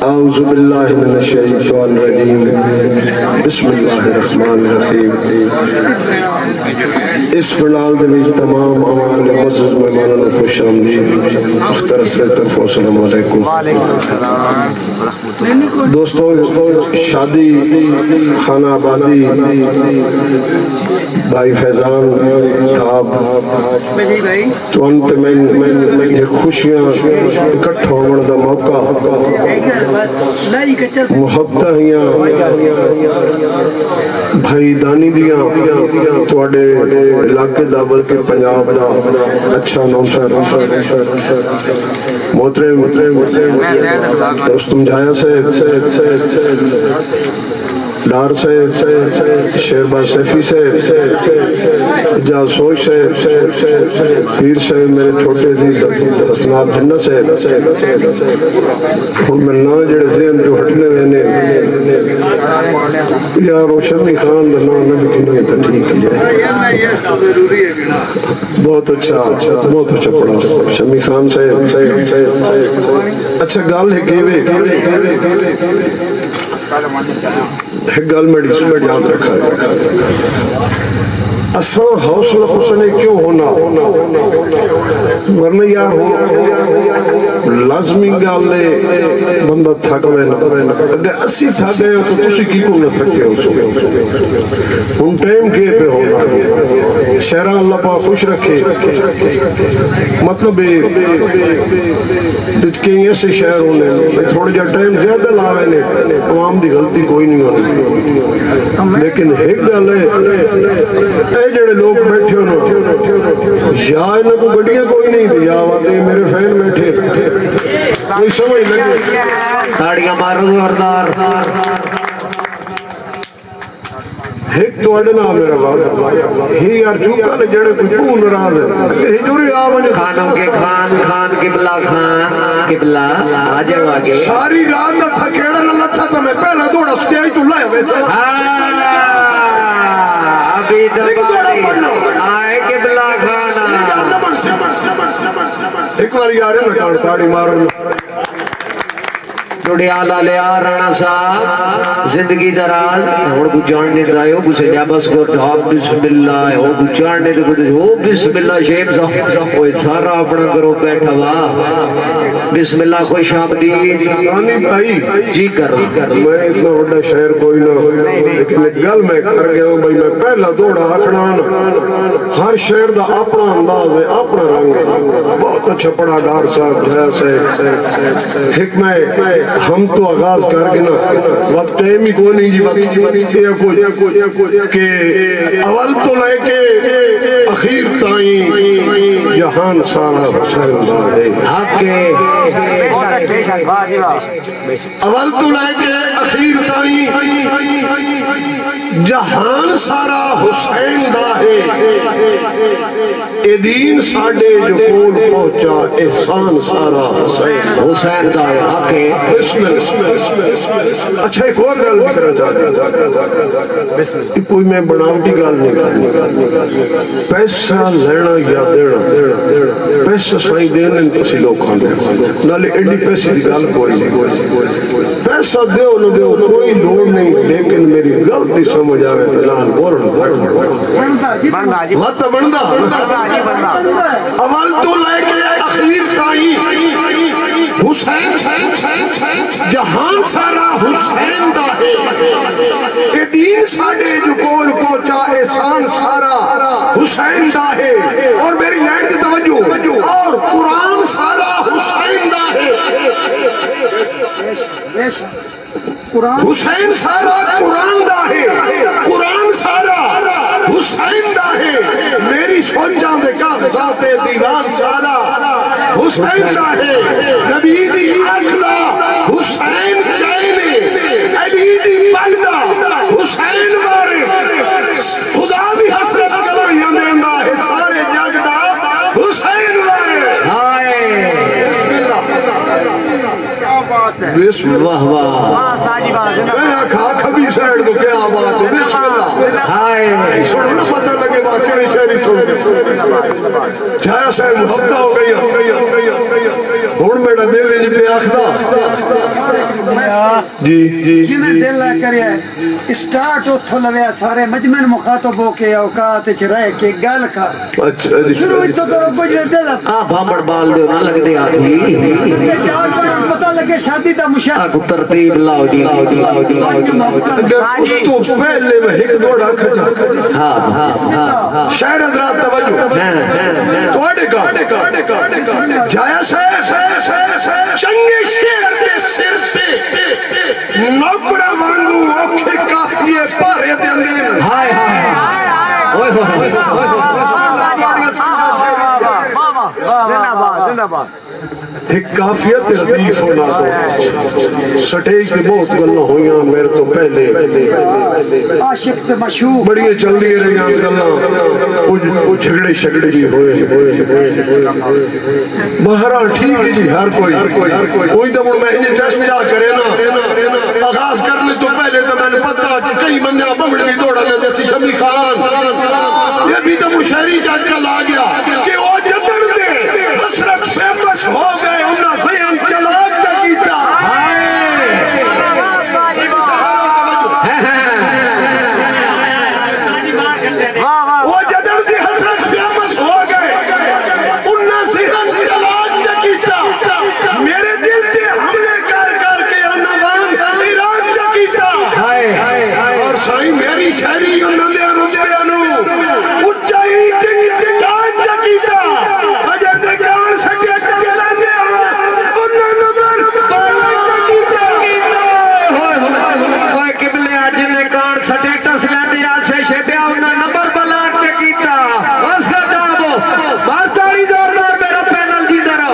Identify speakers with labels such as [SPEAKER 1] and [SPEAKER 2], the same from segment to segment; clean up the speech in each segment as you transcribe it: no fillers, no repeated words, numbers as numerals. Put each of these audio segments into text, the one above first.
[SPEAKER 1] औज़ु बिल्लाहि मिनश्शैतानिर्रजीम बिस्मिल्लाहिर्रहमानिर्रहीम। इस पंडाल दे विच तमाम आवाले मुअज़्ज़ज़ मेहमानां नूं खुश आमदीद। अख्तर असरत अस्सलामु अलैकुम। दोस्तों, शादी खाना आबादी भाई फैजान ढाब तो अंत में खुशियां इकट्ठा होने का मौका मुहब्बत भाई दानी दिया थोड़े इलाके का बल्कि पंजाब का अच्छा नौसर मोतरे दोस्तम जाया से डार से शेरबाज सैफी से जासोश से पीर से मेरे छोटे सी असनाद धन्ना से मैं ना जेड़े जहन जो हटने हुए ने यार रोशनी खान का नाम ना भी किन्हीं तो ठीक ही जाए। बहुत अच्छा पढ़ा शमी खान से अच्छा गल है कि गल मेरी याद रखा है असा हौसला उसने क्यों होना वरना यार लाजमी गल बंदा थक लेना अगर असी थक गए तो तुसी की को ना थके हो हुन टाइम के पे होना शहरा अल्लाह पाक खुश रखे मतलब कई ऐसे शहर होने थोड़ा जा टाइम ज्यादा लावे ने आवाम की गलती कोई नहीं होनी लेकिन एक गल है जेड़े लोग बैठे हो ना या इन्हें को गड्डियां कोई नहीं थी या वादे मेरे फैन बैठे कोई समझ लगे ताड़ियां मारो जोरदार एक तो अड़ना मेरा वादा ही यार चूका ले जड़े कुछ नाराज है अगर हिजूरी आ बने खानों के खान किबला आ जाओ आगे सारी रात का थकेड़ा न लथा तो मैं पहला थोड़ा स्टेज तो लाया वैसे अभी आए किबला खाना एक बार यार ना ताड़ी मारो राणा साहब जिंदगी दराज हुण कुछ जानने जायो कुछ जाबस को ढाब बिस्मिल्लाह हो कुछ जानने तो कुछ हो बिस्मिल्लाह शेख साहब ओए सारा अपना करो बैठा वा बिस्मिल्लाह खुश आमदीद रानी भाई जी कर मैं इतना बड़ा शहर कोई ना लेकिन गल मैं कर गया हूं भाई मैं पहला दौड़ा आखना हर शहर दा अपना अंदाज है अपना रंग है बहुत अच्छा पड़ा डार साहब जया से हिकमत हम तो आगाज करके ना वक्त टाइम ही कोई नहीं जी वक्त के अवल तो लेके आखिर ताईं जहान सारा हुसैन है अवल तो लेके आखिर ताईं जहान सारा हुसैन दा है ए दीन साडे जो कोल पहुंचा एहसान सारा हुसैन दा है आके अच्छा एक और गल करना चाहता कोई मैं बनावटी गल नहीं करनी पैसा लेना या देना पैसा सही देने तुसी लोग खाने नाले एडी पैसे की गल कोई नहीं पैसा दो न दो कोई लोड़ नहीं लेकिन मेरी गलती समझ आवे तो लाल बोल मत बनदा अवल तो लेके आखिर ताईं हुसैन जहान सारा हुसैन दा है ए दीन साडे जो कोल पहुंचा एहसान सारा हुसैन दा है और मेरी लाइन की तवज्जो और कुरान सारा हुसैन दा है हुसैन सारा कुरान दा है कुरान सारा हुसैन दा है मेरी सोचा दे कागजात दीवान सारा हुसैन दा है नबी दी अखला हुसैन चैने अली दी पगदा हुसैन वारिस खुदा भी हसरत गवाहियां देंदा है सारे जग दा हुसैन वारिस हाय
[SPEAKER 2] बात है।
[SPEAKER 1] वाह वाह
[SPEAKER 2] वाह साजी बात है ना।
[SPEAKER 3] खा खबी साइड तो क्या बात है। बिस्मिल्लाह
[SPEAKER 1] हाय
[SPEAKER 3] सुन पता लगे बात में शायरी सुन छाया साहब हफ्ता हो गई हुन मेरा दिल नहीं पे आखदा जी जी
[SPEAKER 2] जिन्हें दिल ला करे स्टार्ट उथों लवे सारे मजमन मुखातब होके औकात च रह के गल कर।
[SPEAKER 3] अच्छा जी
[SPEAKER 2] शुरू इतो तो गुजरे दिल
[SPEAKER 1] आ भांबड़ बाल दे ना लगदे हाथी
[SPEAKER 2] पता लगे शादी दा मुशा
[SPEAKER 1] को तरतीब लाओ जी
[SPEAKER 3] अगर उस तो पहले में एक दोड़ा खचा
[SPEAKER 1] हां हां हां
[SPEAKER 3] शायर हजरात तवज्जो तोड़े का जाया साहब चंगे शेर दे सिर पे नौकरा वांगू औखे काफिए भारे देंदे
[SPEAKER 1] हाय हाय ओए होए
[SPEAKER 2] जिंदाबाद जिंदाबाद।
[SPEAKER 3] एक काफियत हदीस होना तो सटेज ते बहुत गल्लां होइयां मेरे तो पहले
[SPEAKER 2] आशिक ते मशहूर
[SPEAKER 3] बड़ियां चलदी रहियां गल्लां कुछ झगड़े शगड़े भी होए बहरहाल ठीक है जी हर कोई कोई तो मैं इन्हें टेस्ट जा करे ना आगाज करने तो पहले तो मैंने पता कि कई बंदे बंगड़े भी दौड़ा लेते सी शमी खान ये भी तो मुशायरी आजकल आ गया कि वो जतन दे हसरत फेमस हो गए उन्ना सयन चला कीता वो जतन दी हसरत फेमस हो गए उन्ना सयन चला कीता मेरे दिल पे हमले कर करके उन्ना बांग ईरान कीता और साईं मेरी शायरी उन्ना दे रुतबे नु उच्चाई डांस कीता अजे दे कान सके चलांदे उन्ना नंबर कीता
[SPEAKER 1] ओए किबले आज ने कान स्टेटस लाते आज से शेबिया उन्ना नंबर बलाक के कीता बस खटाबो मारताली जोरदार मेरा पैनल जींदा रहो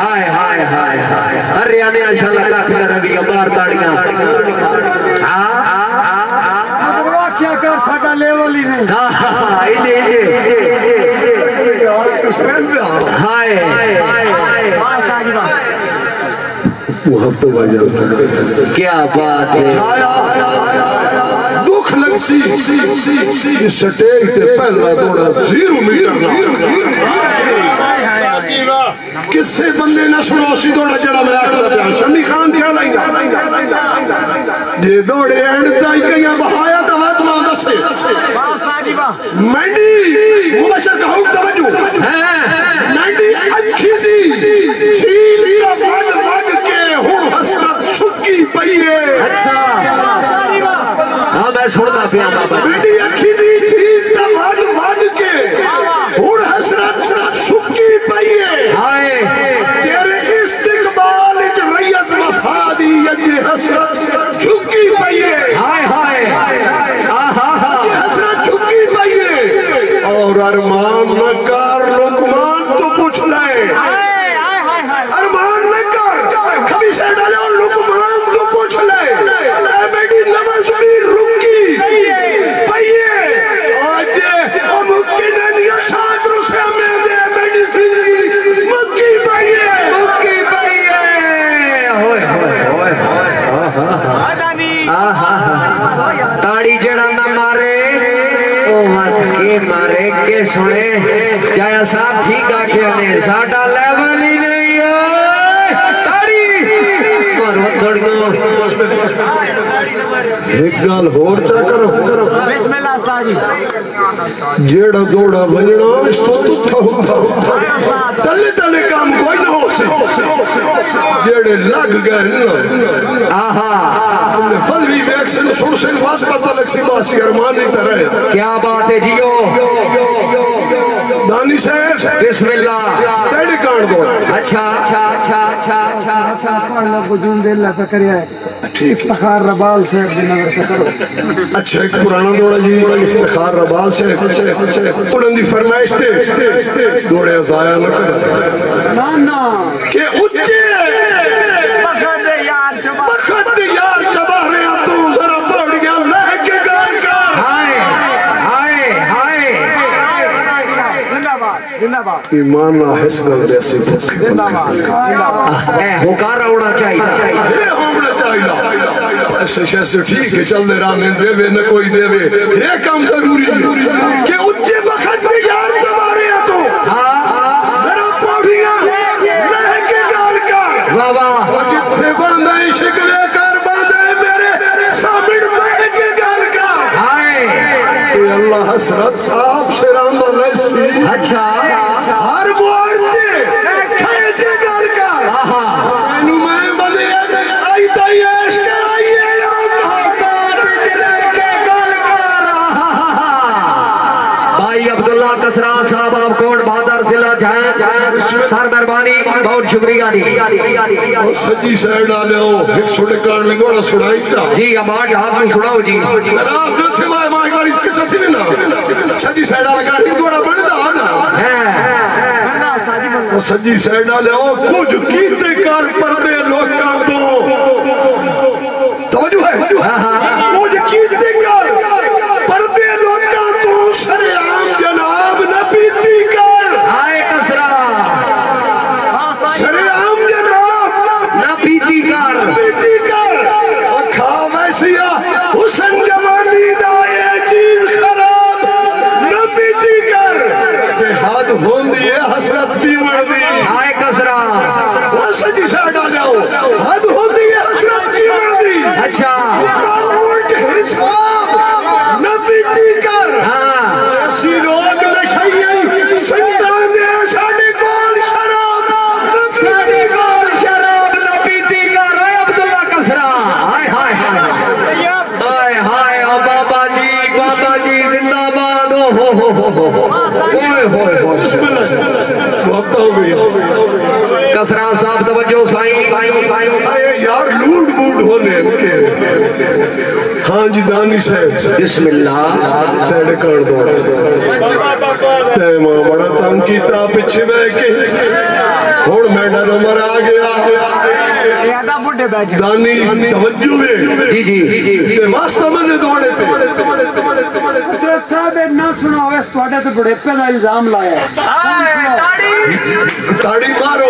[SPEAKER 1] हाय हाय हाय हाय हरियाणा इंशाल्लाह का कर रही मारताड़ियां
[SPEAKER 2] क्या कर साडा लेवल ही नहीं।
[SPEAKER 1] हाय क्या बात है
[SPEAKER 3] दुख लग सी स्टेज ते पहला दौड़ा 0 मीटर किसे बंदे ना सुनो सी दौड़ा जड़ा मैं आखदा पिया शमी खान क्या लाइंदा जे दौड़े एंड ताई कईया बहाया तो हाथ मां दसे मंडी मुबशर का हुक्म तवज्जो मंडी अच्छी दी सील का मग मग के हुन हसरत सुकी पई है
[SPEAKER 1] अच्छा हां मैं सुनता पिया बाबा
[SPEAKER 3] मंडी अच्छी दी सील का मग मग के हुन हसरत सुकी पई है
[SPEAKER 1] हाय
[SPEAKER 3] तेरे इस्तिकबाल च रैयत वफादी ये हसरत झुकी पई है
[SPEAKER 1] हाय हाय
[SPEAKER 3] हसरत झुकी पई है और अरमान न कर लुकमान तो पूछ ले अरमान न कर कभी से डाले और लुकमान तो पूछ ले मेरी नमज भी रुकी पई है आज मुमकिन नहीं शास्त्र से मैं दे मेरी जिंदगी मक्की पई है
[SPEAKER 1] होए होए होए ताड़ी जड़ा ना मारे ओ मत के मारे के सुने जाया साहब ठीक आखिया ने साडा लेवल ही नहीं है ताड़ी मारो थोड़ियो
[SPEAKER 3] एक गल होर चा करो
[SPEAKER 2] बिस्मिल्लाह साजी
[SPEAKER 3] जेड़ा दौड़ा बजना इस तो तुथा तले तले काम कोई ना हो से जेड़े लग गए ना
[SPEAKER 1] आहा
[SPEAKER 3] हमने फजरी वैक्सीन सुन से बात पता लग सी बासी अरमान नहीं तरह
[SPEAKER 1] क्या बात है जियो
[SPEAKER 3] दानी साहब
[SPEAKER 1] बिस्मिल्लाह
[SPEAKER 3] तेरे कान दो
[SPEAKER 1] अच्छा अच्छा अच्छा अच्छा अच्छा अच्छा
[SPEAKER 2] पढ़ लो बुजुन दिल ला करिया इफ्तिखार रबाल से दिन नजर से करो।
[SPEAKER 3] अच्छा एक पुराना दौड़ा जी इफ्तिखार रबाल से उन्होंने फरमाइश थे दौड़े जाया न कर
[SPEAKER 2] ना ना
[SPEAKER 3] के उच्चे
[SPEAKER 2] बखत यार
[SPEAKER 3] चबा रहे हैं तू जरा बढ़ गया लह के गाय का
[SPEAKER 1] हाय हाय हाय
[SPEAKER 2] जिंदाबाद जिंदाबाद
[SPEAKER 3] ईमान ना हिस गल दे सी भुखे
[SPEAKER 1] ए हुकार होना चाहिए
[SPEAKER 3] ये होना चाहिए ऐसे ऐसे ठीक है चल दे राने देवे न कोई देवे ये काम जरूरी है कि उच्चे वक्त में यार तुम्हारे या तो मेरा पौड़ियां लह के गाल का
[SPEAKER 1] वाह वाह
[SPEAKER 3] जिससे बांधा है शिकवे कर बांधा है मेरे सामने लह के गाल का
[SPEAKER 1] हाय
[SPEAKER 3] कि अल्लाह हसरत साहब से राम रसी
[SPEAKER 1] अच्छा
[SPEAKER 3] हर मोड़ से खड़े के गाल का मैनू मैं बंदे आई ताई ऐश कराइए
[SPEAKER 1] भाई अब्दुल्ला कसरा साहब आप कौन बहादुर सिला जाए सर मेहरबानी बहुत शुक्रिया जी
[SPEAKER 3] सजी साइड डाले हो एक छोटे कारण में थोड़ा सुनाई था
[SPEAKER 1] जी हमारे आपने सुनाओ जी
[SPEAKER 3] रात को थे भाई मां गाड़ी पे सची में ना सजी साइड वाला गाड़ी थोड़ा बढ़दा ना वो सजी साइड डाले हो कुछ कीते कार पर्दे लोकां तो तवज्जो है कुछ कीते कार पर्दे लोकां तो शरेआम जनाब न पीती कर
[SPEAKER 1] हाय कसरा
[SPEAKER 3] शरेआम जनाब
[SPEAKER 1] ना पीती कर
[SPEAKER 3] पीती कर और खा वैसिया हुसन जवानी दा ये चीज खराब न पीती कर बेहद होंदी है हसरत दी मर्दी
[SPEAKER 1] हाय कसरा
[SPEAKER 3] वो सजी साइड आ जाओ हद होंदी है हसरत दी मर्दी
[SPEAKER 1] अच्छा
[SPEAKER 3] उल्ट हिसाब न पीती कर ऐसी लोग लिखाइए संतान दे साडे कोल शराब न
[SPEAKER 1] साडी कोल शराब ना पीती कर ओए अब्दुल्ला कसरा हाय हाय हाय हाय हाय ओ बाबा जी जिंदाबाद ओ हो ओए होए
[SPEAKER 3] बिस्मिल्लाह वक्त हो गई
[SPEAKER 1] कसरा साहब तवज्जो साईं
[SPEAKER 3] अरे यार लूट बूट होने इनके हाँ जी दानी साहब
[SPEAKER 1] बिस्मिल्लाह
[SPEAKER 3] तेरे कर दो ते मां बड़ा तंग कीता पिछे बैठ के हुन मैडा नंबर आ गया दानी तवज्जो वे
[SPEAKER 1] जी जी
[SPEAKER 3] ते वास्ता मंदे दौड़े थे
[SPEAKER 2] हजरत साहब एक ना सुना होवे ਤੁਹਾਡੇ ਤੇ ਬੁਢੇਪੇ ਦਾ ਇਲਜ਼ਾਮ ਲਾਇਆ ਹੈ
[SPEAKER 3] ताड़ी मारो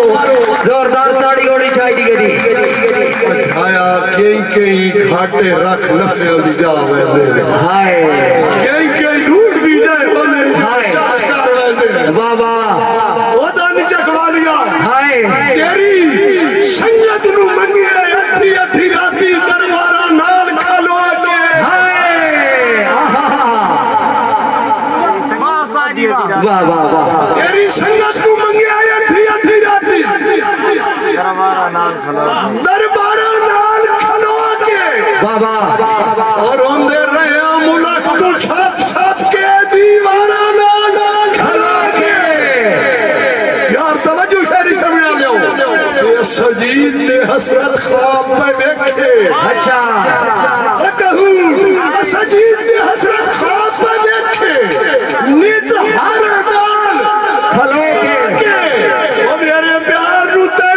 [SPEAKER 1] जोरदार ताड़ी होनी चाहिए जी
[SPEAKER 3] आया कई घाटे रख नफे दी जावे
[SPEAKER 1] हाय
[SPEAKER 3] कई लूट भी जाए बोले
[SPEAKER 1] हाय।
[SPEAKER 3] जस कर लेंदे
[SPEAKER 1] वाह वाह
[SPEAKER 3] ओ दानी चकवा लिया
[SPEAKER 1] हाय
[SPEAKER 3] तेरी संगत नु मंगी अथी अथी राती दरबारा नाल खलो के
[SPEAKER 1] हाय वाह वाह वाह
[SPEAKER 3] तेरी संगत नु मंगी अथी अथी राती दरबारा नाल खलो के
[SPEAKER 1] वाह वाह
[SPEAKER 3] और रोंदे रहे मुलक तू छाप छाप के दीवारा नाल खलो के यार तवज्जो शहरी समझा लियो ये सजीद ने हसरत ख्वाब पे देखे
[SPEAKER 1] अच्छा
[SPEAKER 3] कहूँ सजीद ने हसरत ख्वाब पे देखे नित हर गाल
[SPEAKER 1] खलो के
[SPEAKER 3] ओ मेरे प्यार नु ते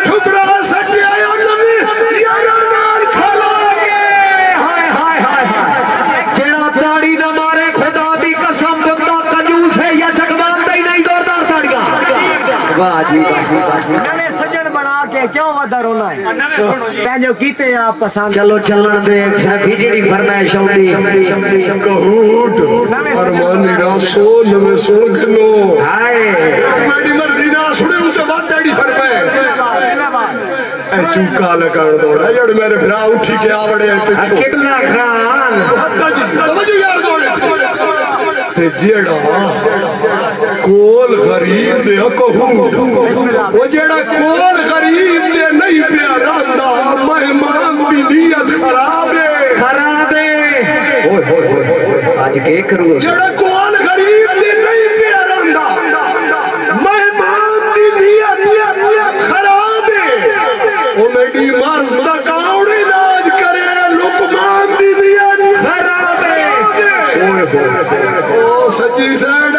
[SPEAKER 3] ठुकरा सकिया या नबी यारा नाल
[SPEAKER 1] खलो के हाय हाय हाय जेड़ा ताड़ी ना मारे खुदा दी कसम बंदा कंजूस है या चकवाता ही नहीं जोरदार ताड़ियां वाह जी
[SPEAKER 4] नवे सजन बना के क्यों वधा रोना है तैनो कीते आप पसंद
[SPEAKER 1] चलो चलन दे सैफी जेड़ी फरमाइश आउंदी
[SPEAKER 3] कहूट अरमानी रासो नवे सुन खनो
[SPEAKER 1] हाय
[SPEAKER 3] मेरी मर्जी ना सुने उनसे बात तेरी फरमाए ए चूका लगान दौड़ा जड़ मेरे फिरा उठी के आवड़े पिछो
[SPEAKER 1] कितना खान
[SPEAKER 3] समझो यार दौड़े ते जेड़ा कोल गरीब दे कहूं वो जेड़ा कोल गरीब दे नहीं पिया रहंदा मेहमान दी नीयत खराब है
[SPEAKER 1] ओए आज के करूंगा
[SPEAKER 3] जेड़ा कोल गरीब दे नहीं पिया रहंदा मेहमान दी नीयत खराब है ओ मेरी मर्ज दा कौन इलाज करे लुकमान दी नीयत खराब है ओ सच्ची सैड